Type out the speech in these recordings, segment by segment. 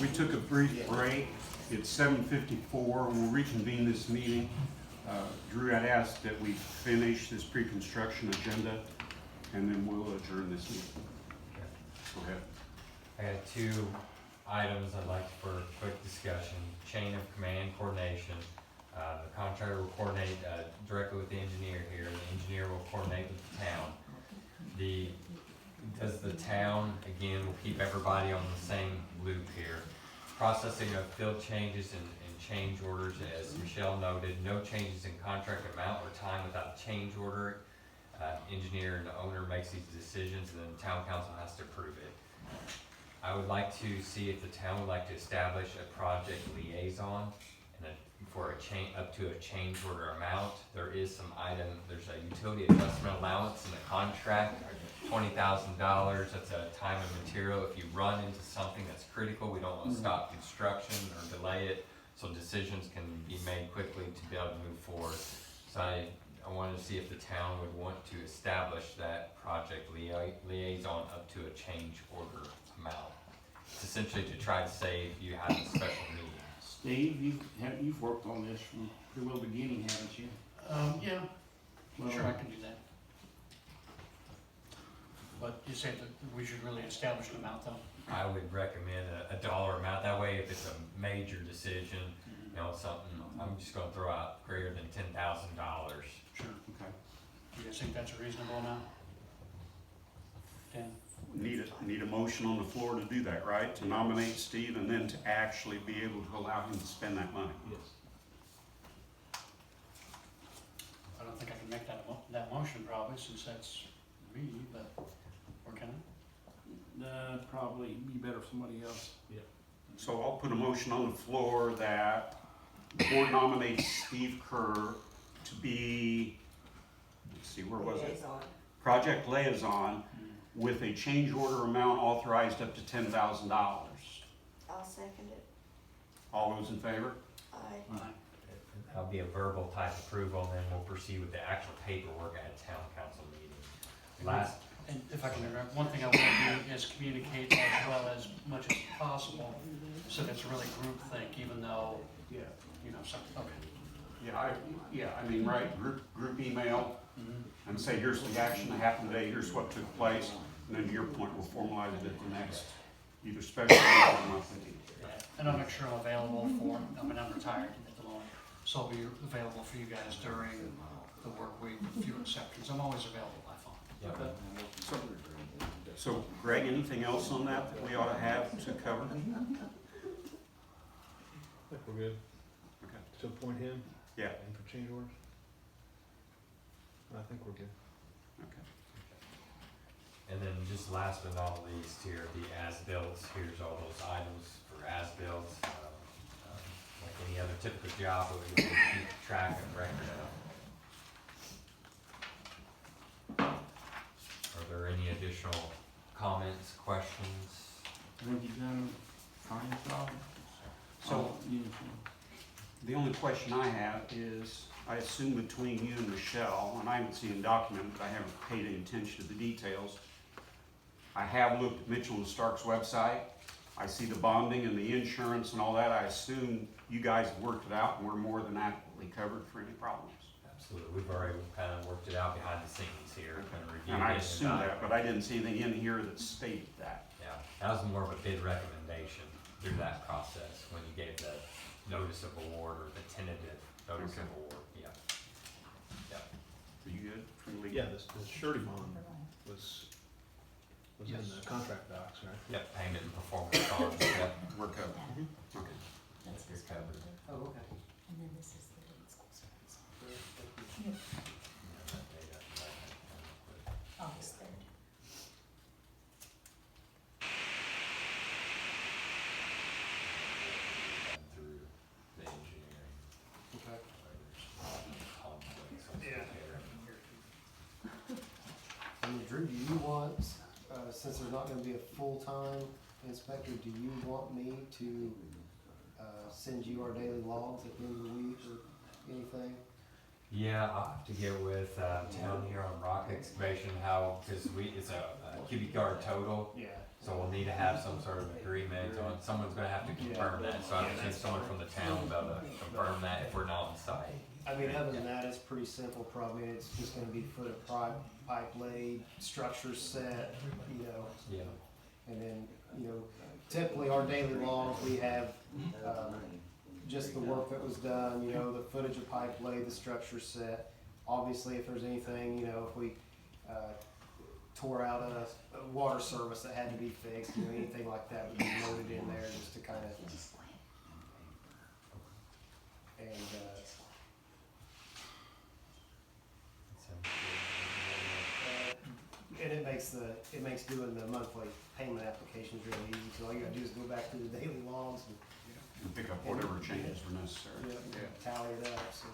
We took a brief break. It's 7:54. We'll reconvene this meeting. Drew had asked that we finish this pre-construction agenda, and then we'll adjourn this meeting. Go ahead. I got two items I'd like for a quick discussion. Chain of command coordination. The contractor will coordinate directly with the engineer here. The engineer will coordinate with the town. Does the town, again, will keep everybody on the same loop here. Processing of field changes and change orders, as Michelle noted, no changes in contract amount or time without change order. Engineer and the owner makes these decisions, and then the town council has to approve it. I would like to see if the town would like to establish a project liaison and for up to a change order amount. There is some there's a utility adjustment allowance in the contract, $20,000. That's a time and material. If you run into something that's critical, we don't want to stop construction or delay it, so decisions can be made quickly to be able to move forward. So I wanted to see if the town would want to establish that project liaison up to a change order amount. It's essentially to try to save you having a special meeting. Steve, you've worked on this from the real beginning, haven't you? Yeah, Well, sure, I can do that. But you say that we should really establish an amount though? I would recommend a dollar amount. That way, if it's a major decision, you know, something, I'm just gonna throw out greater than $10,000. Sure. Okay. Do you guys think that's a reasonable amount? 10? Need a motion on the floor to do that, right? To nominate Steve and then to actually be able to allow him to spend that money. Yes. I don't think I can make that motion probably, since that's me, but, or can I? Probably be better for somebody else. Yeah. So I'll put a motion on the floor that the board nominates Steve Kerr to be, let's see, where was it? Project liaison with a change order amount authorized up to $10,000. I'll second it. All those in favor? Aye. That'll be a verbal type approval, and then we'll proceed with the actual paperwork at a town council meeting. And if I can interrupt, one thing I want to do is communicate as well as much as possible, so that it's really groupthink, even though, Yeah. you know, something, okay. Yeah, I mean, right, group email and say, here's the action that happened today, here's what took place. And then to your point, we'll formalize it at the next, either special meeting or monthly meeting. And I'll make sure I'm available I'm retired at the moment, so I'll be available for you guys during the work week, with few exceptions. I'm always available by phone. Yep. So Greg, anything else on that we ought to have to cover? I think we're good. Okay. To appoint him Yeah, and for change orders? I think we're good. okay. And then just last but not least here, the as-bills. Here's all those items for as-bills. Like any other typical job, we will keep track and record of. Are there any additional comments, questions? I think you've done a fine job. So Uniform. the only question I have is, I assume between you and Michelle, and I haven't seen a document, but I haven't paid any attention to the details. I have looked at Mitchell and Stark's website. I see the bonding and the insurance and all that. I assume you guys have worked it out and we're more than adequately covered for any problems. Absolutely, we've already kind of worked it out behind the scenes here, kind of reviewed And it. I assume that, but I didn't see anything in here that stated that. Yeah, that was more of a bid recommendation through that process, when you gave the notice of award or the tentative notice Okay. of award, yeah. Yeah. Are you good from legal? Yeah, the surety bond was in Yes. the contract docs, right? Yep, payment and performance bonds, yep, We're covered. Mm-hmm. Okay. That's you're covered. Oh, okay. And then this is the date school starts. Yeah, that data, that- August 3rd. and through the engineering. Okay. Conflicts. Yeah. Drew, do you want, since there's not gonna be a full-time inspector, do you want me to, send you our daily logs at the end of the week or anything? Yeah, I'll have to get with, town here on rock excavation, how, cause it's a cubic yard total, Yeah. so we'll need to have some sort of agreement on, someone's gonna have to confirm that, so I've seen someone from the town will be able to confirm that if we're not on site. I mean, other than that, it's pretty simple, probably, it's just gonna be foot of pipe laid, structure set, you know, Yeah, and then, you know, typically our daily logs, we have, just the work that was done, you know, the footage of pipe laid, the structure set. Obviously, if there's anything, you know, if we, tore out a water service that had to be fixed, you know, anything like that would be noted in there just to kind of, and, and it makes doing the monthly payment applications really easy, so all you gotta do is go back to the daily logs And pick up whatever changes were necessary. and tally it up, so.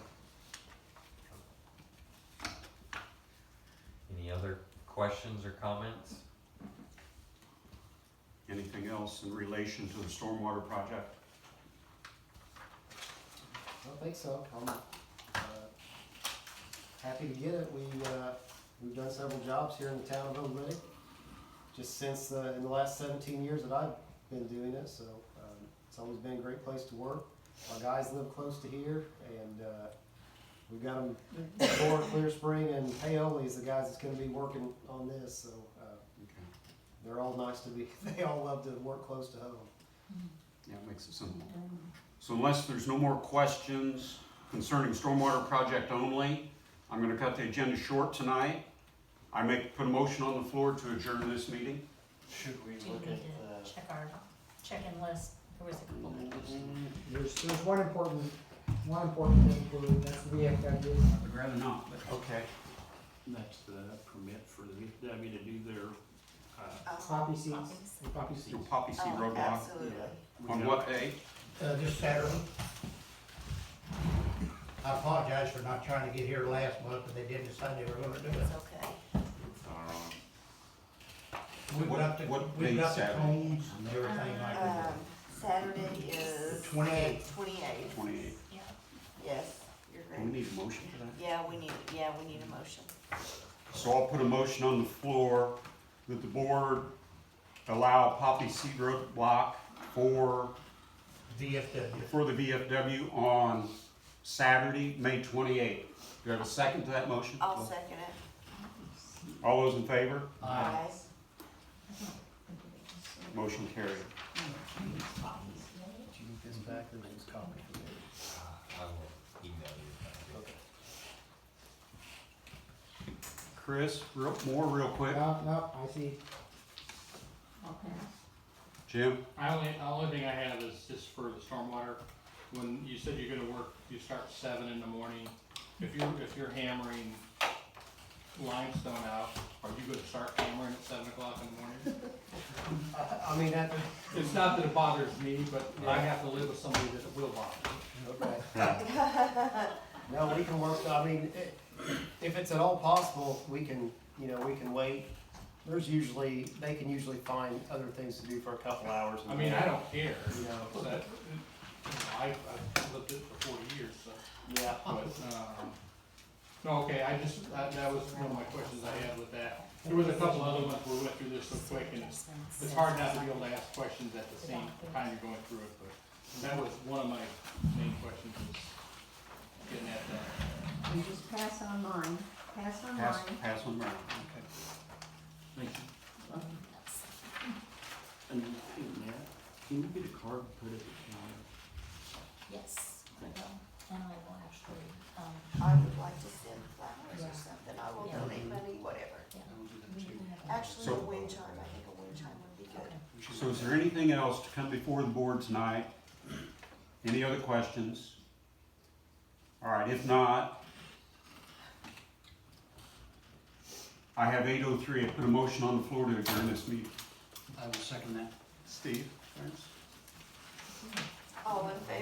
any other questions or comments? Anything else in relation to the stormwater project? I don't think so. I'm happy to get it. We've done several jobs here in the town of Oolitic, just since in the last 17 years that I've been doing it. So it's always been a great place to work. My guys live close to here, and we've got them Door, Clear Spring, and Paoli is the guys that's going to be working on this. So Okay. they're all nice to be. They all love to work close to home. Yeah, it makes it simple. So unless there's no more questions concerning stormwater project only, I'm gonna cut the agenda short tonight. I put a motion on the floor to adjourn this meeting. Should we Do you look need at to check our check-in list? There was a couple things. There's one important thing for you, that's the VFW. I would rather not, but okay. That's the permit for the VFW to do their, Poppy seeds. Poppies. The poppy seeds. So Poppy Seed Oh, Roadblock, absolutely. on what day? This Saturday. I apologize for not trying to get here last month, but they did decide they were gonna do it. It's okay. We've got the, what we've date got the Saturday? cones and everything like that. Saturday is. The 28th. 28th. 28th. Yeah. Yes, you're Do we great. need a motion for that? Yeah, we need a motion. So I'll put a motion on the floor that the board allow Poppy Seed Roadblock for VFW. the VFW on Saturday, May 28th. Do I have a second to that motion? I'll second it. All those in favor? Aye. Motion carried. Did you need this back or just copy from me? I will email you. Chris, real quick. No, I see. Jim? Only thing I have is just for the stormwater, when you said you're gonna work, you start at 7 in the morning. If you're hammering limestone out, are you gonna start hammering at 7 o'clock in the morning? I mean, that, It's not that it bothers me, but I have to live with somebody that it will bother. okay. No, we can work, I mean, if it's at all possible, we can wait. They can usually find other things to do for a couple hours. I mean, I don't care, You know, that, I've lived it for 40 years, so, yeah. but, no, okay, that was one of my questions I had with that. There was a couple other ones where we went through this so quick, and it's hard not to be able to ask questions at the same time you're going through it, but that was one of my main questions, was getting that done. You just pass on mine, pass on Pass, mine. pass them around. Okay. thank you. And hey, Matt, can you get a card and put it at the counter? Yes, I will. And I will actually, I would like to send flowers or something, I will Yeah. donate money, whatever. yeah. Actually, So- a wind chime, I think a wind chime would be good. So is there anything else to come before the board tonight? Any other questions? All right, if not, I have 8:03. I put a motion on the floor to adjourn this meeting. I will second that. Steve, thanks. All in favor?